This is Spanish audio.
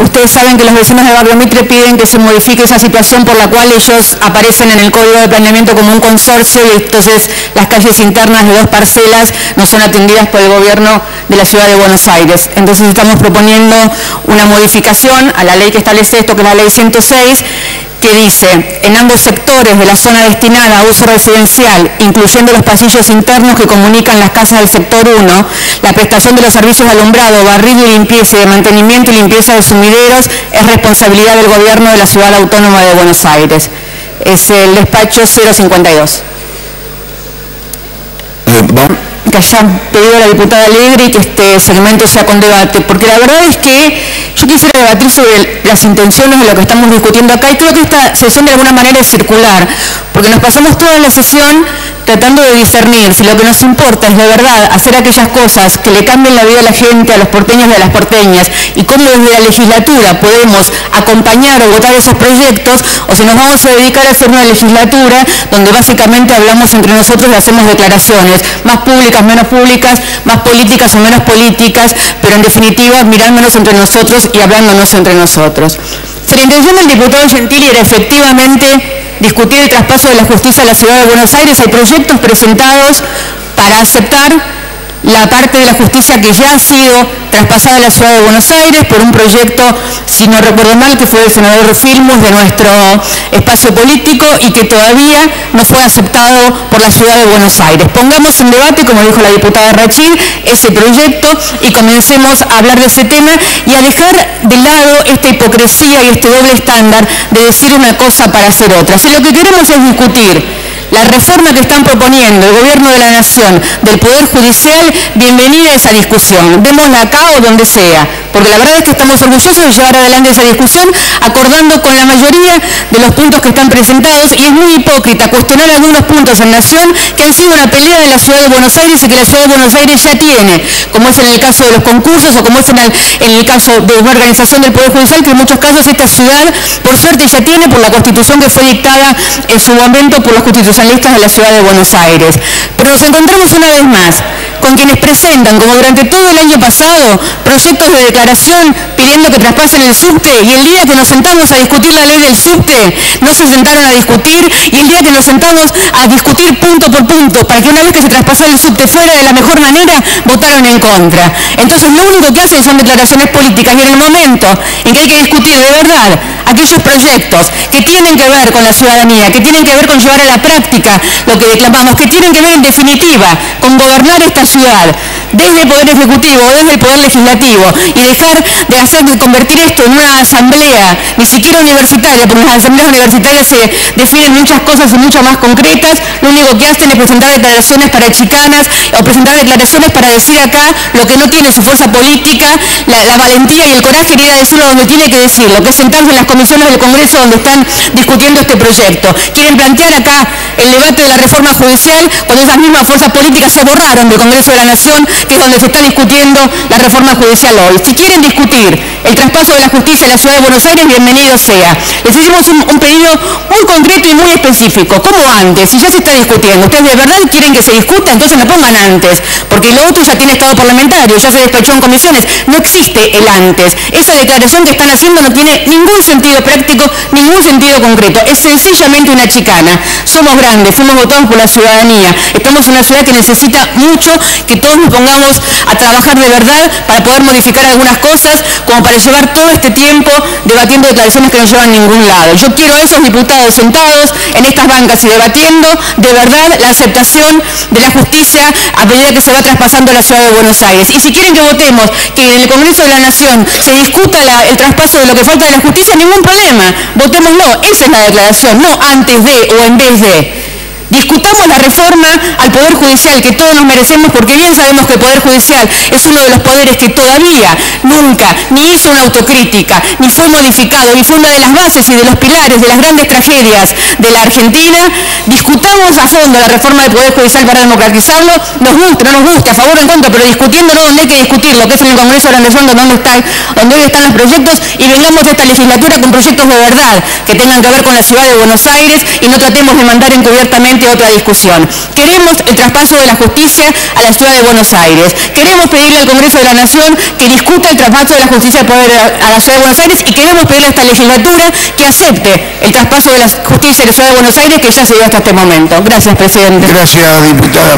ustedes saben que los vecinos de Barrio Mitre piden que se modifique esa situación por la cual ellos aparecen en el Código de Planeamiento como un consorcio y entonces las calles internas de 2 parcelas no son atendidas por el gobierno de la Ciudad de Buenos Aires. Entonces estamos proponiendo una modificación a la ley que establece esto, que es la ley 106, que dice, en ambos sectores de la zona destinada a uso residencial, incluyendo los pasillos internos que comunican las casas del sector 1, la prestación de los servicios de alumbrado, barrido y limpieza y de mantenimiento y limpieza de sumideros es responsabilidad del gobierno de la Ciudad Autónoma de Buenos Aires. Es el despacho 052. Que haya pedido a la diputada Alegre que este segmento sea con debate, porque la verdad es que yo quisiera debatir sobre las intenciones de lo que estamos discutiendo acá y creo que esta sesión de alguna manera es circular, porque nos pasamos toda la sesión tratando de discernir si lo que nos importa es de verdad hacer aquellas cosas que le cambien la vida a la gente, a los porteños y a las porteñas, y cómo desde la legislatura podemos acompañar o votar esos proyectos, o si nos vamos a dedicar a hacer una legislatura donde básicamente hablamos entre nosotros y hacemos declaraciones, más públicas, menos públicas, más políticas o menos políticas, pero en definitiva mirándonos entre nosotros y hablándonos entre nosotros. Si la intención del diputado Gentili era efectivamente discutir el traspaso de la justicia a la Ciudad de Buenos Aires, hay proyectos presentados para aceptar la parte de la justicia que ya ha sido traspasada a la Ciudad de Buenos Aires por un proyecto, si no recuerdo mal, que fue del senador Filmus de nuestro espacio político y que todavía no fue aceptado por la Ciudad de Buenos Aires. Pongamos en debate, como dijo la diputada Rachid, ese proyecto y comencemos a hablar de ese tema y a dejar de lado esta hipocresía y este doble estándar de decir una cosa para hacer otra. Si lo que queremos es discutir la reforma que están proponiendo el Gobierno de la Nación del Poder Judicial, bienvenida a esa discusión, démosla acá o donde sea, porque la verdad es que estamos orgullosos de llevar adelante esa discusión acordando con la mayoría de los puntos que están presentados y es muy hipócrita cuestionar algunos puntos en Nación que han sido una pelea de la Ciudad de Buenos Aires y que la Ciudad de Buenos Aires ya tiene, como es en el caso de los concursos o como es en el caso de una organización del Poder Judicial que en muchos casos esta ciudad por suerte ya tiene por la Constitución que fue dictada en su momento por los constitucionalistas de la Ciudad de Buenos Aires. Pero nos encontramos una vez más con quienes presentan, como durante todo el año pasado, proyectos de declaración pidiendo que traspasen el subte y el día que nos sentamos a discutir la ley del subte no se sentaron a discutir y el día que nos sentamos a discutir punto por punto para que una vez que se traspasara el subte fuera de la mejor manera, votaron en contra. Entonces lo único que hacen son declaraciones políticas y en el momento en que hay que discutir de verdad aquellos proyectos que tienen que ver con la ciudadanía, que tienen que ver con llevar a la práctica lo que declamamos, que tienen que ver en definitiva con gobernar esta ciudad desde el Poder Ejecutivo, desde el Poder Legislativo y dejar de convertir esto en una asamblea, ni siquiera universitaria, porque en las asambleas universitarias se definen muchas cosas y mucho más concretas, lo único que hacen es presentar declaraciones para chicanas o presentar declaraciones para decir acá lo que no tiene su fuerza política, la valentía y el coraje de ir a decirlo donde tiene que decirlo, que es sentarse en las comisiones del Congreso donde están discutiendo este proyecto. Quieren plantear acá el debate de la reforma judicial cuando esas mismas fuerzas políticas se borraron del Congreso de la Nación, que es donde se está discutiendo la reforma judicial hoy. Si quieren discutir el traspaso de la justicia a la Ciudad de Buenos Aires, bienvenido sea. Les hicimos un pedido muy concreto y muy específico. ¿Cómo antes? Si ya se está discutiendo. ¿Ustedes de verdad quieren que se discuta? Entonces no pongan antes, porque lo otro ya tiene estado parlamentario, ya se despachó en comisiones. No existe el antes. Esa declaración que están haciendo no tiene ningún sentido práctico, ningún sentido concreto. Es sencillamente una chicana. Somos grandes, fuimos votados por la ciudadanía. Estamos en una ciudad que necesita mucho que todos nos pongamos a trabajar de verdad para poder modificar algunas cosas, como para llevar todo este tiempo debatiendo declaraciones que no llevan a ningún lado. Yo quiero a esos diputados sentados en estas bancas y debatiendo de verdad la aceptación de la justicia a medida que se va traspasando la Ciudad de Buenos Aires. Y si quieren que votemos que en el Congreso de la Nación se discuta el traspaso de lo que falta de la justicia, ningún problema. Votémoslo. Esa es la declaración, no antes de o en vez de. Discutamos la reforma al Poder Judicial que todos nos merecemos porque bien sabemos que el Poder Judicial es uno de los poderes que todavía nunca ni hizo una autocrítica, ni fue modificado, ni fue una de las bases y de los pilares de las grandes tragedias de la Argentina. Discutamos a fondo la reforma del Poder Judicial para democratizarlo, nos guste, no nos guste, a favor o en contra, pero discutiéndolo donde hay que discutirlo, que es en el Congreso de la Nación donde hoy están los proyectos y vengamos a esta legislatura con proyectos de verdad que tengan que ver con la Ciudad de Buenos Aires y no tratemos de mandar encubiertamente completamente otra discusión. Queremos el traspaso de la justicia a la ciudad de Buenos Aires. Queremos pedirle al Congreso de la Nación que discuta el traspaso de la justicia al poder a la ciudad de Buenos Aires y queremos pedirle a esta legislatura que acepte el traspaso de la justicia a la ciudad de Buenos Aires que ya se dio hasta este momento. Gracias, presidente. Gracias, diputada.